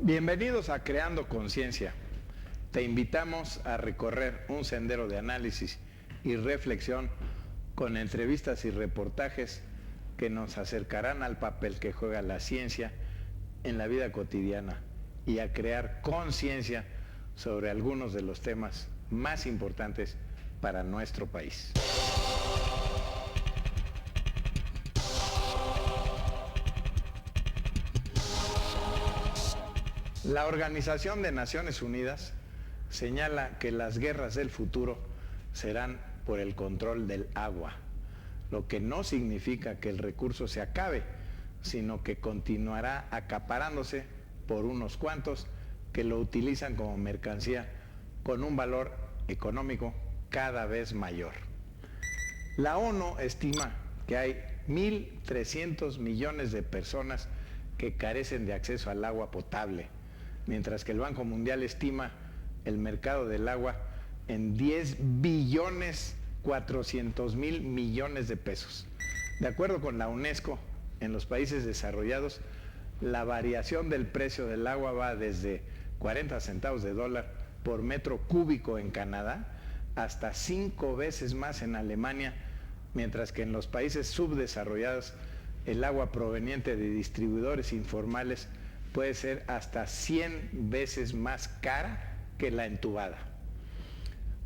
Bienvenidos a Creando Conciencia. Te invitamos a recorrer un sendero de análisis y reflexión con entrevistas y reportajes que nos acercarán al papel que juega la ciencia en la vida cotidiana y a crear conciencia sobre algunos de los temas más importantes para nuestro país. La Organización de Naciones Unidas señala que las guerras del futuro serán por el control del agua, lo que no significa que el recurso se acabe, sino que continuará acaparándose por unos cuantos que lo utilizan como mercancía con un valor económico cada vez mayor. La ONU estima que hay 1.300 millones de personas que carecen de acceso al agua potable, mientras que el Banco Mundial estima el mercado del agua en 10.400.000 millones de pesos. De acuerdo con la UNESCO, en los países desarrollados, la variación del precio del agua va desde 40 centavos de dólar por metro cúbico en Canadá hasta 5 veces más en Alemania, mientras que en los países subdesarrollados el agua proveniente de distribuidores informales puede ser hasta 100 veces más cara que la entubada.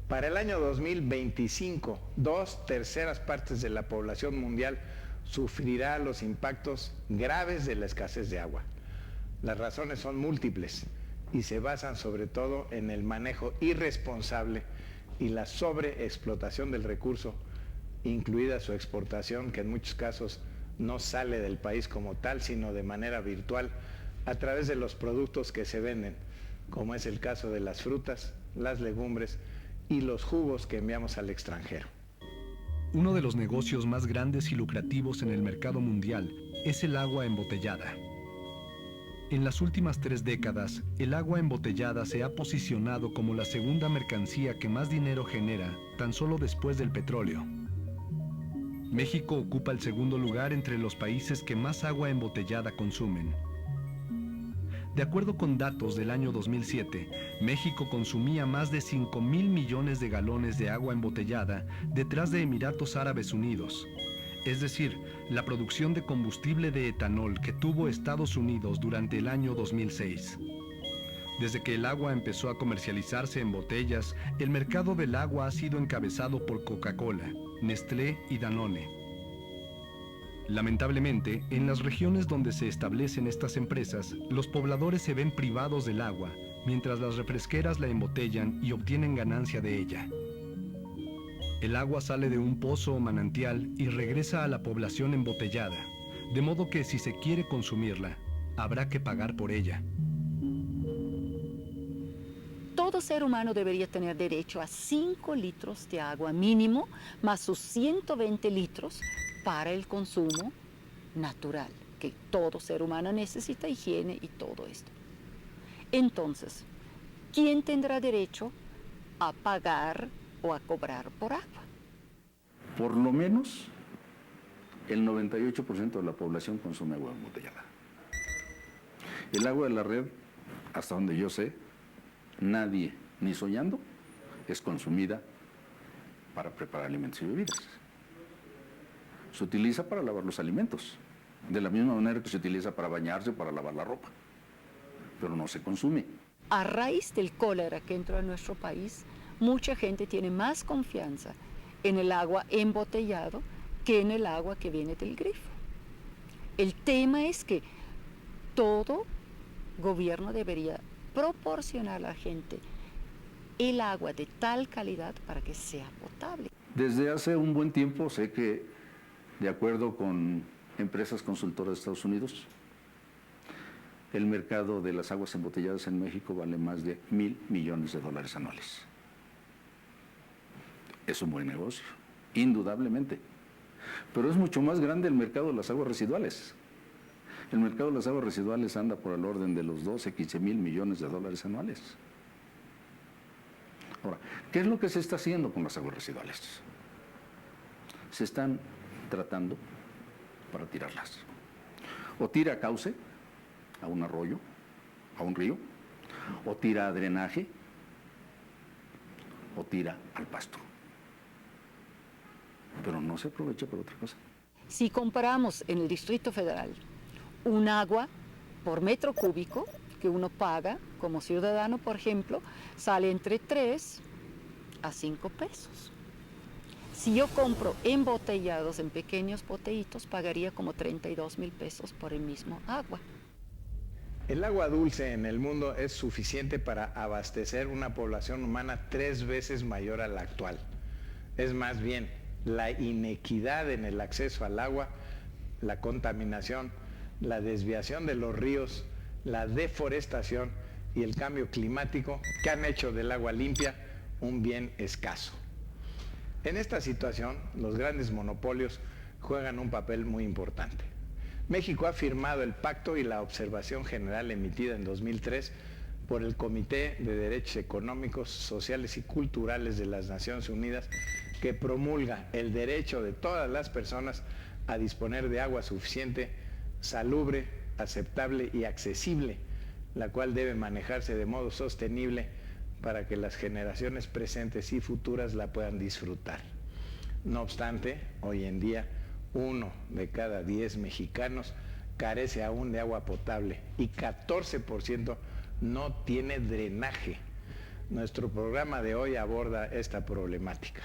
Para el año 2025, 2/3 partes de la población mundial sufrirá los impactos graves de la escasez de agua. Las razones son múltiples y se basan sobre todo en el manejo irresponsable y la sobreexplotación del recurso, incluida su exportación, que en muchos casos no sale del país como tal, sino de manera virtual, a través de los productos que se venden, como es el caso de las frutas, las legumbres y los jugos que enviamos al extranjero. Uno de los negocios más grandes y lucrativos en el mercado mundial es el agua embotellada. En las últimas 3 décadas, el agua embotellada se ha posicionado como la segunda mercancía que más dinero genera, tan solo después del petróleo. México ocupa el segundo lugar entre los países que más agua embotellada consumen. De acuerdo con datos del año 2007, México consumía más de 5,000 millones de galones de agua embotellada detrás de Emiratos Árabes Unidos. Es decir, la producción de combustible de etanol que tuvo Estados Unidos durante el año 2006. Desde que el agua empezó a comercializarse en botellas, el mercado del agua ha sido encabezado por Coca-Cola, Nestlé y Danone. Lamentablemente, en las regiones donde se establecen estas empresas, los pobladores se ven privados del agua, mientras las refresqueras la embotellan y obtienen ganancia de ella. El agua sale de un pozo o manantial y regresa a la población embotellada, de modo que si se quiere consumirla, habrá que pagar por ella. Todo ser humano debería tener derecho a 5 litros de agua mínimo, más sus 120 litros para el consumo natural, que todo ser humano necesita, higiene y todo esto. Entonces, ¿quién tendrá derecho a pagar o a cobrar por agua? Por lo menos el 98% de la población consume agua embotellada. El agua de la red, hasta donde yo sé, nadie, ni soñando, es consumida para preparar alimentos y bebidas. Se utiliza para lavar los alimentos, de la misma manera que se utiliza para bañarse, para lavar la ropa, pero no se consume. A raíz del cólera que entró a nuestro país, mucha gente tiene más confianza en el agua embotellado que en el agua que viene del grifo. El tema es que todo gobierno debería proporcionar a la gente el agua de tal calidad para que sea potable. Desde hace un buen tiempo sé que, de acuerdo con empresas consultoras de Estados Unidos, el mercado de las aguas embotelladas en México vale más de $1,000 millones anuales. Es un buen negocio, indudablemente. Pero es mucho más grande el mercado de las aguas residuales. El mercado de las aguas residuales anda por el orden de los 12-15 mil millones de dólares anuales. Ahora, ¿qué es lo que se está haciendo con las aguas residuales? Se están tratando para tirarlas. O tira a cauce, a un arroyo, a un río, o tira a drenaje, o tira al pasto. Pero no se aprovecha para otra cosa. Si comparamos en el Distrito Federal un agua por metro cúbico que uno paga como ciudadano, por ejemplo, sale entre 3 a 5 pesos. Si yo compro embotellados en pequeños botellitos, pagaría como 32,000 pesos por el mismo agua. El agua dulce en el mundo es suficiente para abastecer una población humana 3 veces mayor a la actual. Es más bien la inequidad en el acceso al agua, la contaminación, la desviación de los ríos, la deforestación y el cambio climático que han hecho del agua limpia un bien escaso. En esta situación, los grandes monopolios juegan un papel muy importante. México ha firmado el pacto y la observación general emitida en 2003 por el Comité de Derechos Económicos, Sociales y Culturales de las Naciones Unidas, que promulga el derecho de todas las personas a disponer de agua suficiente, salubre, aceptable y accesible, la cual debe manejarse de modo sostenible para que las generaciones presentes y futuras la puedan disfrutar. No obstante, hoy en día, 1 de cada 10 mexicanos carece aún de agua potable y 14% no tiene drenaje. Nuestro programa de hoy aborda esta problemática.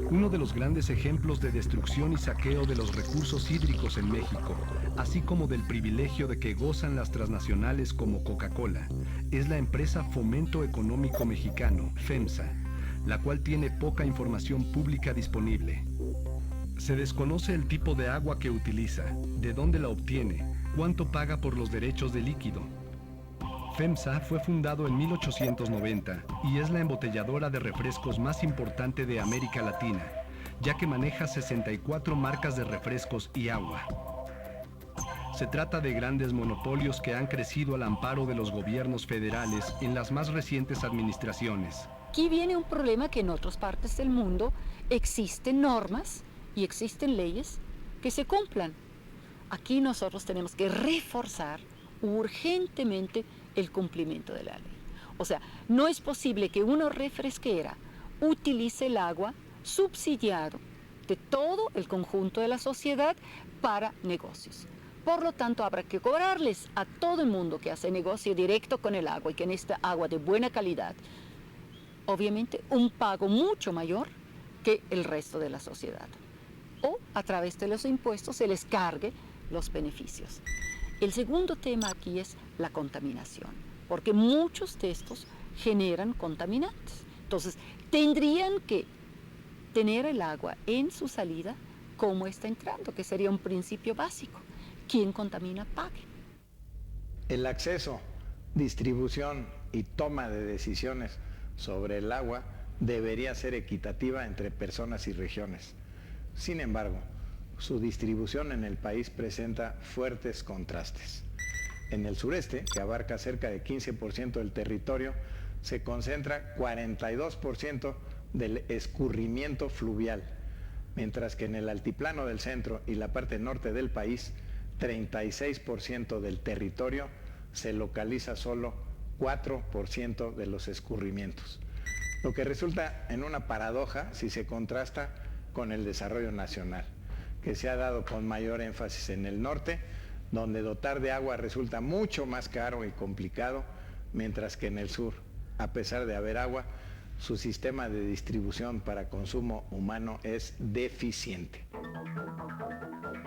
Uno de los grandes ejemplos de destrucción y saqueo de los recursos hídricos en México, así como del privilegio de que gozan las transnacionales como Coca-Cola, es la empresa Fomento Económico Mexicano, FEMSA, la cual tiene poca información pública disponible. Se desconoce el tipo de agua que utiliza, de dónde la obtiene, cuánto paga por los derechos de líquido. FEMSA fue fundado en 1890 y es la embotelladora de refrescos más importante de América Latina, ya que maneja 64 marcas de refrescos y agua. Se trata de grandes monopolios que han crecido al amparo de los gobiernos federales en las más recientes administraciones. Aquí viene un problema que en otras partes del mundo existen normas y existen leyes que se cumplan. Aquí nosotros tenemos que reforzar urgentemente el cumplimiento de la ley. O sea, no es posible que una refresquera utilice el agua subsidiado de todo el conjunto de la sociedad para negocios. Por lo tanto, habrá que cobrarles a todo el mundo que hace negocio directo con el agua y que necesita agua de buena calidad, obviamente un pago mucho mayor que el resto de la sociedad. O a través de los impuestos se les cargue los beneficios. El segundo tema aquí es la contaminación, porque muchos de estos generan contaminantes. Entonces, tendrían que tener el agua en su salida como está entrando, que sería un principio básico. Quien contamina, pague. El acceso, distribución y toma de decisiones sobre el agua debería ser equitativa entre personas y regiones. Sin embargo, su distribución en el país presenta fuertes contrastes. En el sureste, que abarca cerca de 15% del territorio, se concentra 42% del escurrimiento fluvial, mientras que en el altiplano del centro y la parte norte del país, 36% del territorio se localiza solo 4% de los escurrimientos, lo que resulta en una paradoja si se contrasta con el desarrollo nacional, que se ha dado con mayor énfasis en el norte, donde dotar de agua resulta mucho más caro y complicado, mientras que en el sur, a pesar de haber agua, su sistema de distribución para consumo humano es deficiente.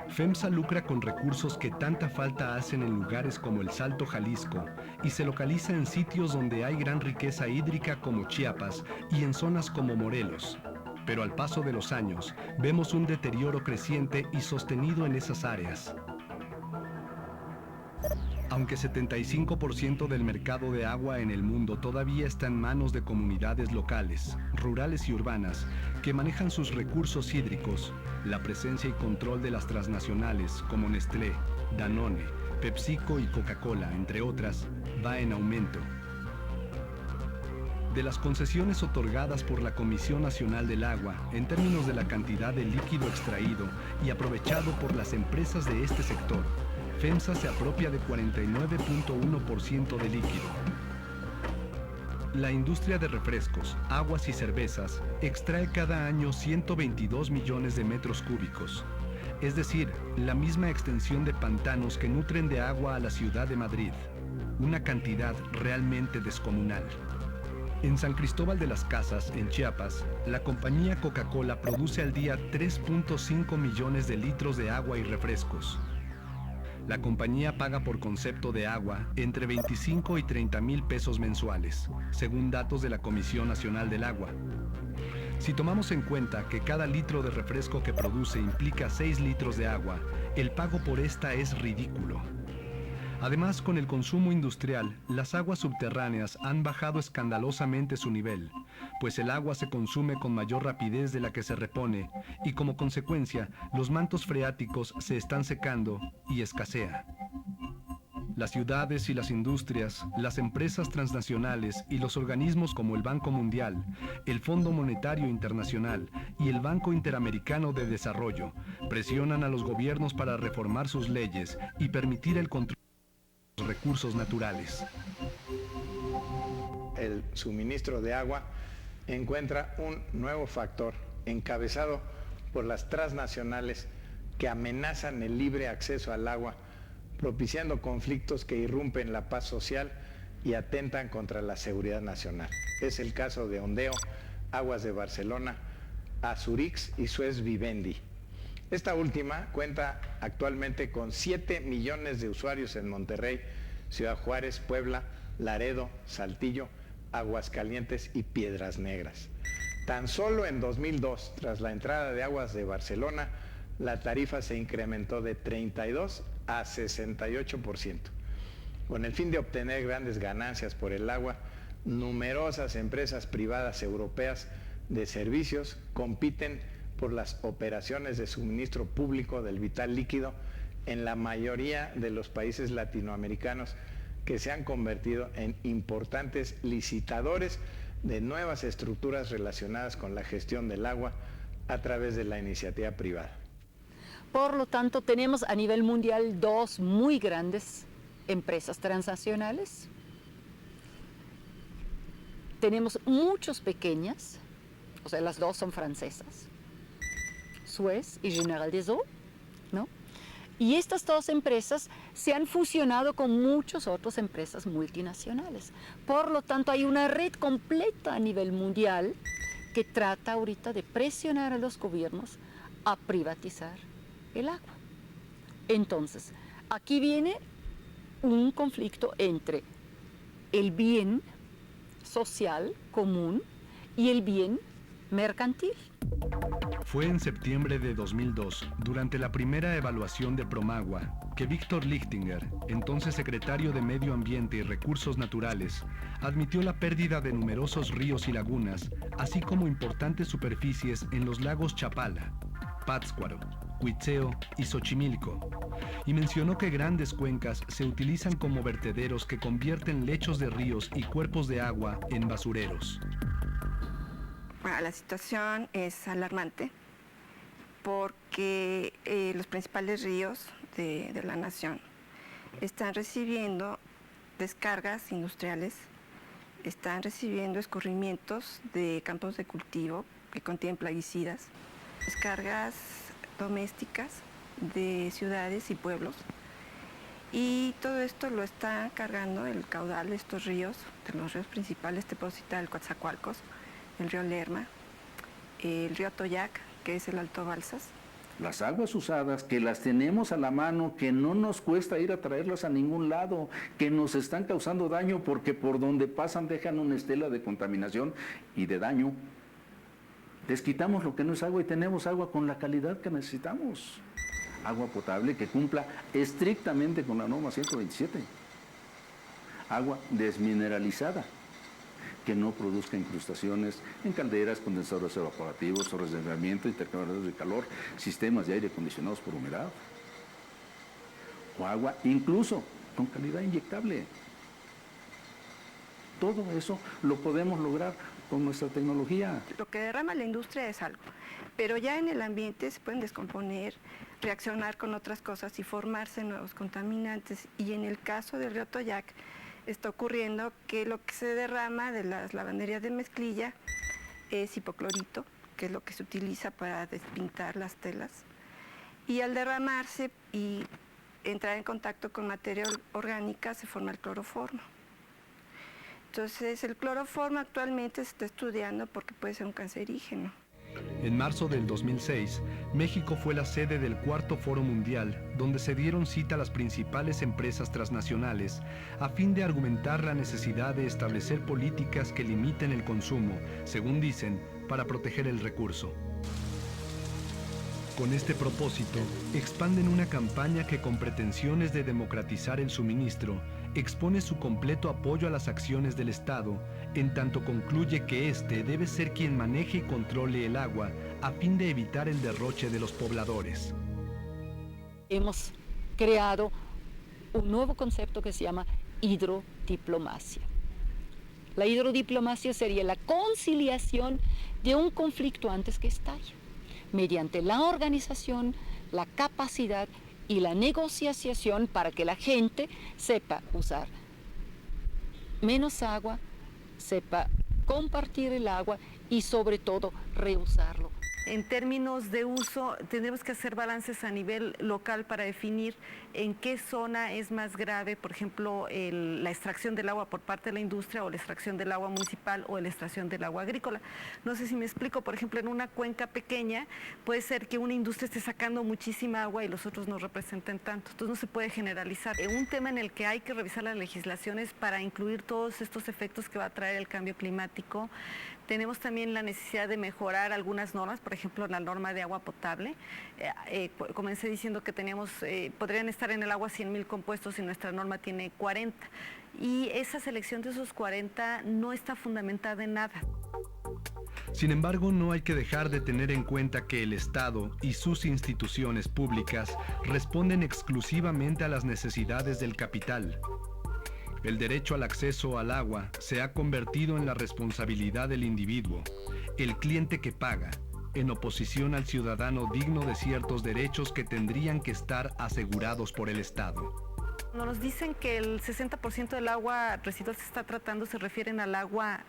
FEMSA lucra con recursos que tanta falta hacen en lugares como el Salto Jalisco y se localiza en sitios donde hay gran riqueza hídrica como Chiapas y en zonas como Morelos. Pero al paso de los años, vemos un deterioro creciente y sostenido en esas áreas. Aunque 75% del mercado de agua en el mundo todavía está en manos de comunidades locales, rurales y urbanas, que manejan sus recursos hídricos, la presencia y control de las transnacionales como Nestlé, Danone, PepsiCo y Coca-Cola, entre otras, va en aumento. De las concesiones otorgadas por la Comisión Nacional del Agua, en términos de la cantidad de líquido extraído y aprovechado por las empresas de este sector, FEMSA se apropia de 49.1% de líquido. La industria de refrescos, aguas y cervezas extrae cada año 122 millones de metros cúbicos, es decir, la misma extensión de pantanos que nutren de agua a la ciudad de Madrid, una cantidad realmente descomunal. En San Cristóbal de las Casas, en Chiapas, la compañía Coca-Cola produce al día 3.5 millones de litros de agua y refrescos. La compañía paga por concepto de agua entre 25 y 30 mil pesos mensuales, según datos de la Comisión Nacional del Agua. Si tomamos en cuenta que cada litro de refresco que produce implica 6 litros de agua, el pago por esta es ridículo. Además, con el consumo industrial, las aguas subterráneas han bajado escandalosamente su nivel, pues el agua se consume con mayor rapidez de la que se repone y como consecuencia, los mantos freáticos se están secando y escasea. Las ciudades y las industrias, las empresas transnacionales y los organismos como el Banco Mundial, el Fondo Monetario Internacional y el Banco Interamericano de Desarrollo presionan a los gobiernos para reformar sus leyes y permitir el control de los recursos naturales. El suministro de agua encuentra un nuevo factor encabezado por las transnacionales que amenazan el libre acceso al agua, propiciando conflictos que irrumpen la paz social y atentan contra la seguridad nacional. Es el caso de Ondeo, Aguas de Barcelona, Azurix y Suez Vivendi. Esta última cuenta actualmente con 7 millones de usuarios en Monterrey, Ciudad Juárez, Puebla, Laredo, Saltillo, Aguascalientes y Piedras Negras. Tan solo en 2002, tras la entrada de Aguas de Barcelona, la tarifa se incrementó de 32 a 68%. Con el fin de obtener grandes ganancias por el agua, numerosas empresas privadas europeas de servicios compiten por las operaciones de suministro público del vital líquido en la mayoría de los países latinoamericanos, que se han convertido en importantes licitadores de nuevas estructuras relacionadas con la gestión del agua a través de la iniciativa privada. Por lo tanto, tenemos a nivel mundial dos muy grandes empresas transnacionales. Tenemos muchas pequeñas, o sea, las dos son francesas, Suez y General des Eaux, ¿no? Y estas dos empresas se han fusionado con muchas otras empresas multinacionales. Por lo tanto, hay una red completa a nivel mundial que trata ahorita de presionar a los gobiernos a privatizar el agua. Entonces, aquí viene un conflicto entre el bien social común y el bien mercantil. Fue en septiembre de 2002, durante la primera evaluación de Promagua, que Víctor Lichtinger, entonces secretario de Medio Ambiente y Recursos Naturales, admitió la pérdida de numerosos ríos y lagunas, así como importantes superficies en los lagos Chapala, Pátzcuaro, Cuitzeo y Xochimilco, y mencionó que grandes cuencas se utilizan como vertederos que convierten lechos de ríos y cuerpos de agua en basureros. La situación es alarmante porque los principales ríos de la nación están recibiendo descargas industriales, están recibiendo escurrimientos de campos de cultivo que contienen plaguicidas, descargas domésticas de ciudades y pueblos, y todo esto lo está cargando el caudal de estos ríos, de los ríos principales, Teposita del Coatzacoalcos, el río Lerma, el río Toyac, que es el Alto Balsas. Las aguas usadas, que las tenemos a la mano, que no nos cuesta ir a traerlas a ningún lado, que nos están causando daño porque por donde pasan dejan una estela de contaminación y de daño. Les quitamos lo que no es agua y tenemos agua con la calidad que necesitamos. Agua potable que cumpla estrictamente con la norma 127. Agua desmineralizada, que no produzca incrustaciones en calderas, condensadores evaporativos, torres de enfriamiento, intercambiadores de calor, sistemas de aire acondicionados por humedad. O agua incluso con calidad inyectable. Todo eso lo podemos lograr con nuestra tecnología. Lo que derrama la industria es algo, pero ya en el ambiente se pueden descomponer, reaccionar con otras cosas y formarse nuevos contaminantes. Y en el caso del río Toyac está ocurriendo que lo que se derrama de las lavanderías de mezclilla es hipoclorito, que es lo que se utiliza para despintar las telas. Y al derramarse y entrar en contacto con materia orgánica se forma el cloroformo. Entonces el cloroformo actualmente se está estudiando porque puede ser un cancerígeno. En marzo del 2006, México fue la sede del cuarto Foro Mundial, donde se dieron cita las principales empresas transnacionales a fin de argumentar la necesidad de establecer políticas que limiten el consumo, según dicen, para proteger el recurso. Con este propósito, expanden una campaña que, con pretensiones de democratizar el suministro, expone su completo apoyo a las acciones del Estado, en tanto concluye que éste debe ser quien maneje y controle el agua a fin de evitar el derroche de los pobladores. Hemos creado un nuevo concepto que se llama hidrodiplomacia. La hidrodiplomacia sería la conciliación de un conflicto antes que estalle, mediante la organización, la capacidad y la negociación para que la gente sepa usar menos agua, sepa compartir el agua y sobre todo reusarlo. En términos de uso, tenemos que hacer balances a nivel local para definir en qué zona es más grave, por ejemplo, la extracción del agua por parte de la industria o la extracción del agua municipal o la extracción del agua agrícola. No sé si me explico, por ejemplo, en una cuenca pequeña puede ser que una industria esté sacando muchísima agua y los otros no representen tanto, entonces no se puede generalizar. Un tema en el que hay que revisar las legislaciones para incluir todos estos efectos que va a traer el cambio climático. Tenemos también la necesidad de mejorar algunas normas, por ejemplo, la norma de agua potable. Comencé diciendo que podrían estar en el agua 100,000 compuestos y nuestra norma tiene 40. Y esa selección de esos 40 no está fundamentada en nada. Sin embargo, no hay que dejar de tener en cuenta que el Estado y sus instituciones públicas responden exclusivamente a las necesidades del capital. El derecho al acceso al agua se ha convertido en la responsabilidad del individuo, el cliente que paga, en oposición al ciudadano digno de ciertos derechos que tendrían que estar asegurados por el Estado. Cuando nos dicen que el 60% del agua residual se está tratando, se refieren al agua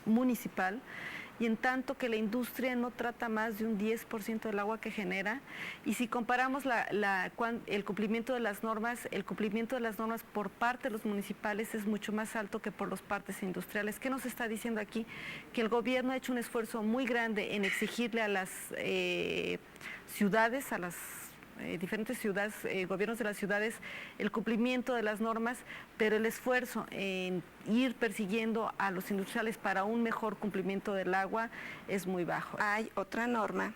municipal, y en tanto que la industria no trata más de un 10% del agua que genera. Y si comparamos el cumplimiento de las normas, el cumplimiento de las normas por parte de los municipales es mucho más alto que por las partes industriales. ¿Qué nos está diciendo aquí? Que el gobierno ha hecho un esfuerzo muy grande en exigirle a las ciudades, a las diferentes ciudades, gobiernos de las ciudades, el cumplimiento de las normas, pero el esfuerzo en ir persiguiendo a los industriales para un mejor cumplimiento del agua es muy bajo. Hay otra norma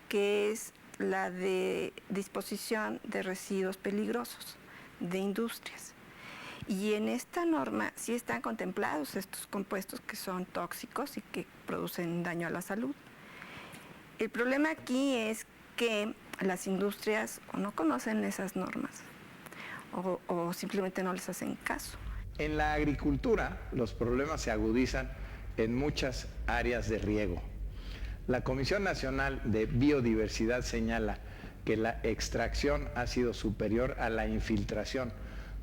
que es la de disposición de residuos peligrosos de industrias. Y en esta norma sí están contemplados estos compuestos que son tóxicos y que producen daño a la salud. El problema aquí es que las industrias o no conocen esas normas o simplemente no les hacen caso. En la agricultura, los problemas se agudizan en muchas áreas de riego. La Comisión Nacional de Biodiversidad señala que la extracción ha sido superior a la infiltración,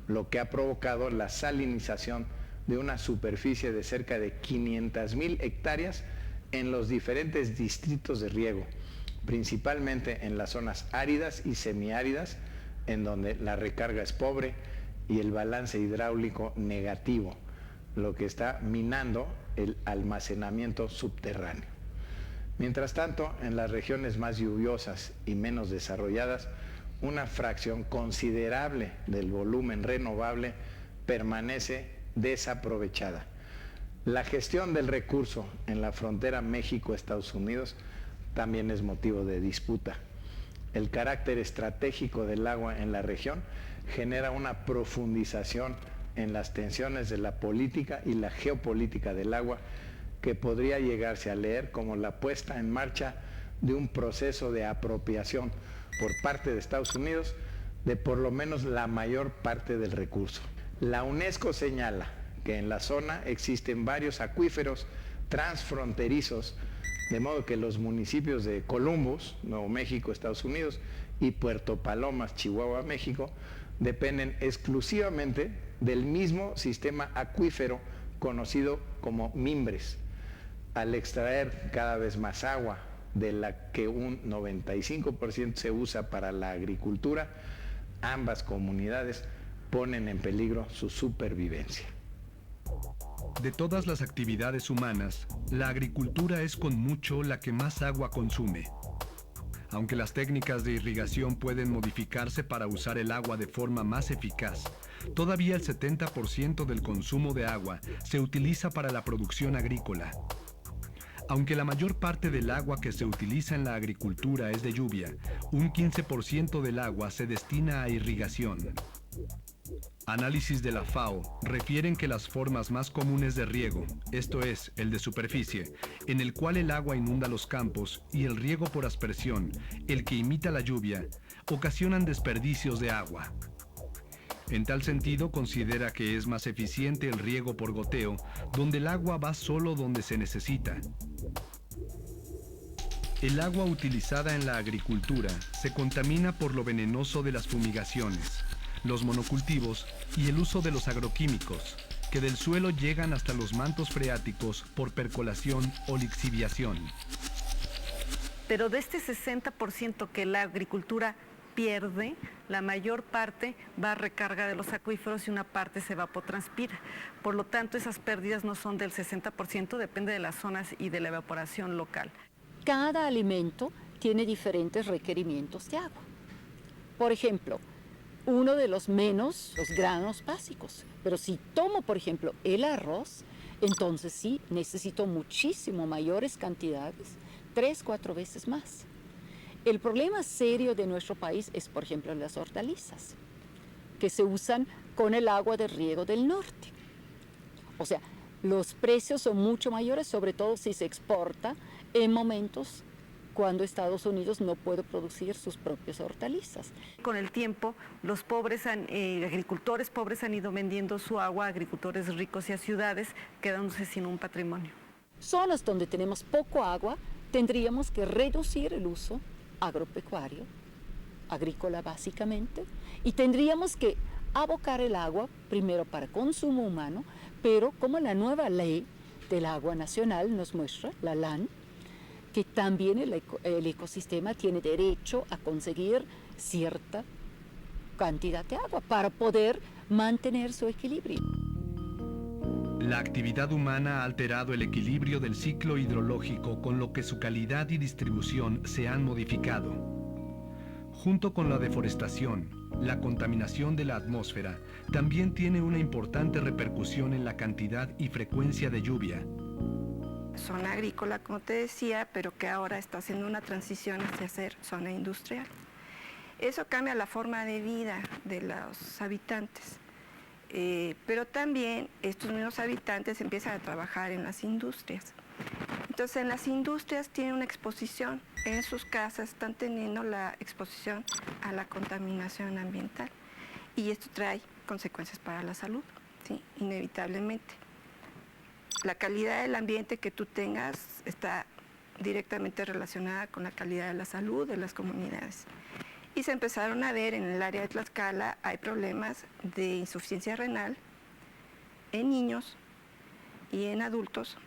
lo que ha provocado la salinización de una superficie de cerca de 500,000 hectáreas en los diferentes distritos de riego, principalmente en las zonas áridas y semiáridas, en donde la recarga es pobre y el balance hidráulico negativo, lo que está minando el almacenamiento subterráneo. Mientras tanto, en las regiones más lluviosas y menos desarrolladas, una fracción considerable del volumen renovable permanece desaprovechada. La gestión del recurso en la frontera México-Estados Unidos también es motivo de disputa. El carácter estratégico del agua en la región genera una profundización en las tensiones de la política y la geopolítica del agua, que podría llegarse a leer como la puesta en marcha de un proceso de apropiación por parte de Estados Unidos de por lo menos la mayor parte del recurso. La UNESCO señala que en la zona existen varios acuíferos transfronterizos, de modo que los municipios de Columbus, Nuevo México, Estados Unidos, y Puerto Palomas, Chihuahua, México, dependen exclusivamente del mismo sistema acuífero conocido como Mimbres. Al extraer cada vez más agua, de la que un 95% se usa para la agricultura, ambas comunidades ponen en peligro su supervivencia. De todas las actividades humanas, la agricultura es con mucho la que más agua consume. Aunque las técnicas de irrigación pueden modificarse para usar el agua de forma más eficaz, todavía el 70% del consumo de agua se utiliza para la producción agrícola. Aunque la mayor parte del agua que se utiliza en la agricultura es de lluvia, un 15% del agua se destina a irrigación. Análisis de la FAO refieren que las formas más comunes de riego, esto es, el de superficie, en el cual el agua inunda los campos, y el riego por aspersión, el que imita la lluvia, ocasionan desperdicios de agua. En tal sentido, considera que es más eficiente el riego por goteo, donde el agua va solo donde se necesita. El agua utilizada en la agricultura se contamina por lo venenoso de las fumigaciones, los monocultivos y el uso de los agroquímicos, que del suelo llegan hasta los mantos freáticos por percolación o lixiviación. Pero de este 60% que la agricultura pierde, la mayor parte va a recarga de los acuíferos y una parte se evapotranspira. Por lo tanto, esas pérdidas no son del 60%, depende de las zonas y de la evaporación local. Cada alimento tiene diferentes requerimientos de agua. Por ejemplo, uno de los granos básicos. Pero si tomo, por ejemplo, el arroz, entonces sí, necesito muchísimo mayores cantidades, 3-4 veces más. El problema serio de nuestro país es, por ejemplo, las hortalizas, que se usan con el agua de riego del norte. O sea, los precios son mucho mayores, sobre todo si se exporta en momentos cuando Estados Unidos no puede producir sus propias hortalizas. Con el tiempo, los agricultores pobres han ido vendiendo su agua a agricultores ricos y a ciudades, quedándose sin un patrimonio. Zonas donde tenemos poco agua, tendríamos que reducir el uso agropecuario, agrícola básicamente, y tendríamos que abocar el agua primero para consumo humano, pero como la nueva ley del agua nacional nos muestra, la LAN, que también el ecosistema tiene derecho a conseguir cierta cantidad de agua para poder mantener su equilibrio. La actividad humana ha alterado el equilibrio del ciclo hidrológico, con lo que su calidad y distribución se han modificado. Junto con la deforestación, la contaminación de la atmósfera también tiene una importante repercusión en la cantidad y frecuencia de lluvia. Zona agrícola, como te decía, pero que ahora está haciendo una transición hacia ser zona industrial. Eso cambia la forma de vida de los habitantes, pero también estos mismos habitantes empiezan a trabajar en las industrias. Entonces, en las industrias tienen una exposición, en sus casas están teniendo la exposición a la contaminación ambiental, y esto trae consecuencias para la salud, ¿sí? Inevitablemente. La calidad del ambiente que tú tengas está directamente relacionada con la calidad de la salud de las comunidades. Y se empezaron a ver en el área de Tlaxcala, hay problemas de insuficiencia renal en niños y en adultos.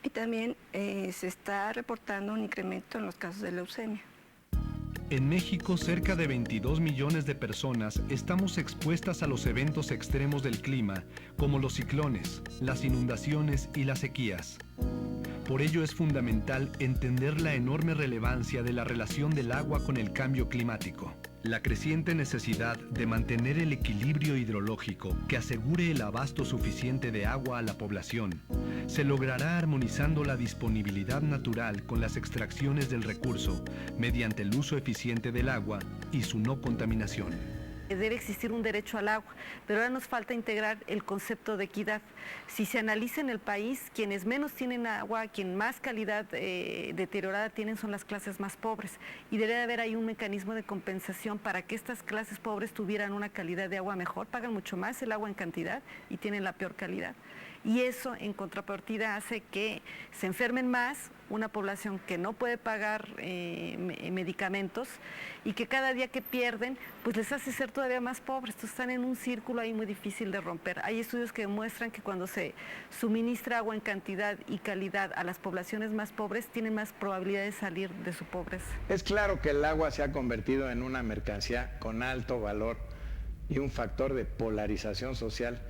Y también se está reportando un incremento en los casos de leucemia. En México, cerca de 22 millones de personas estamos expuestas a los eventos extremos del clima, como los ciclones, las inundaciones y las sequías. Por ello es fundamental entender la enorme relevancia de la relación del agua con el cambio climático. La creciente necesidad de mantener el equilibrio hidrológico que asegure el abasto suficiente de agua a la población se logrará armonizando la disponibilidad natural con las extracciones del recurso mediante el uso eficiente del agua y su no contaminación. Debe existir un derecho al agua, pero ahora nos falta integrar el concepto de equidad. Si se analiza en el país, quienes menos tienen agua, quien más calidad deteriorada tienen son las clases más pobres, y debe haber ahí un mecanismo de compensación para que estas clases pobres tuvieran una calidad de agua mejor, pagan mucho más el agua en cantidad y tienen la peor calidad. y eso en contrapartida hace que se enfermen más, una población que no puede pagar medicamentos y que cada día que pierden, pues les hace ser todavía más pobres. Entonces están en un círculo ahí muy difícil de romper. Hay estudios que demuestran que cuando se suministra agua en cantidad y calidad a las poblaciones más pobres, tienen más probabilidad de salir de su pobreza. Es claro que el agua se ha convertido en una mercancía con alto valor y un factor de polarización social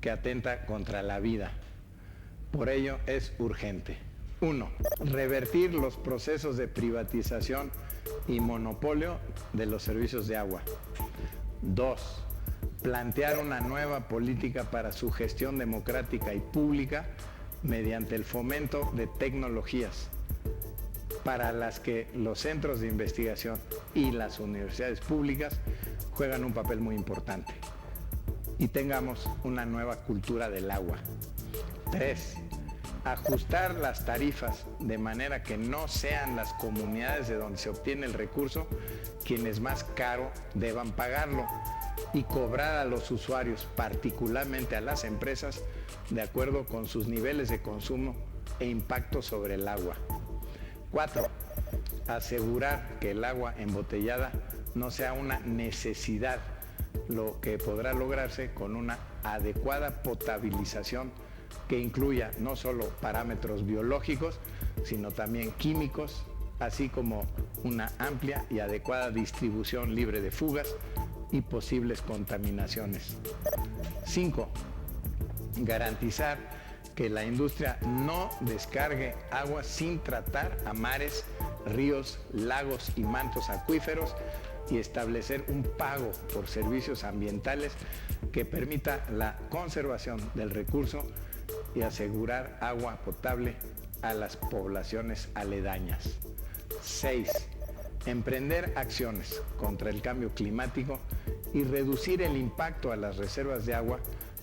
que atenta contra la vida. Por ello es urgente. 1. Revertir los procesos de privatización y monopolio de los servicios de agua. 2. Plantear una nueva política para su gestión democrática y pública mediante el fomento de tecnologías para las que los centros de investigación y las universidades públicas juegan un papel muy importante. Y tengamos una nueva cultura del agua. 3. Ajustar las tarifas de manera que no sean las comunidades de donde se obtiene el recurso quienes más caro deban pagarlo y cobrar a los usuarios, particularmente a las empresas, de acuerdo con sus niveles de consumo e impacto sobre el agua. 4. Asegurar que el agua embotellada no sea una necesidad, lo que podrá lograrse con una adecuada potabilización que incluya no solo parámetros biológicos, sino también químicos, así como una amplia y adecuada distribución libre de fugas y posibles contaminaciones. 5. Garantizar que la industria no descargue agua sin tratar a mares, ríos, lagos y mantos acuíferos y establecer un pago por servicios ambientales que permita la conservación del recurso y asegurar agua potable a las poblaciones aledañas. 6. Emprender acciones contra el cambio climático y reducir el impacto a las reservas de agua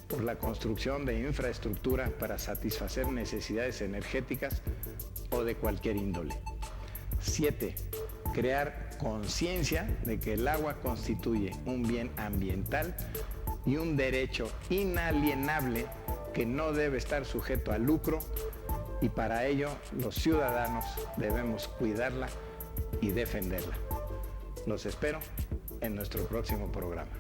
por la construcción de infraestructura para satisfacer necesidades energéticas o de cualquier índole. 7. Crear conciencia de que el agua constituye un bien ambiental y un derecho inalienable que no debe estar sujeto a lucro, y para ello los ciudadanos debemos cuidarla y defenderla. Los espero en nuestro próximo programa.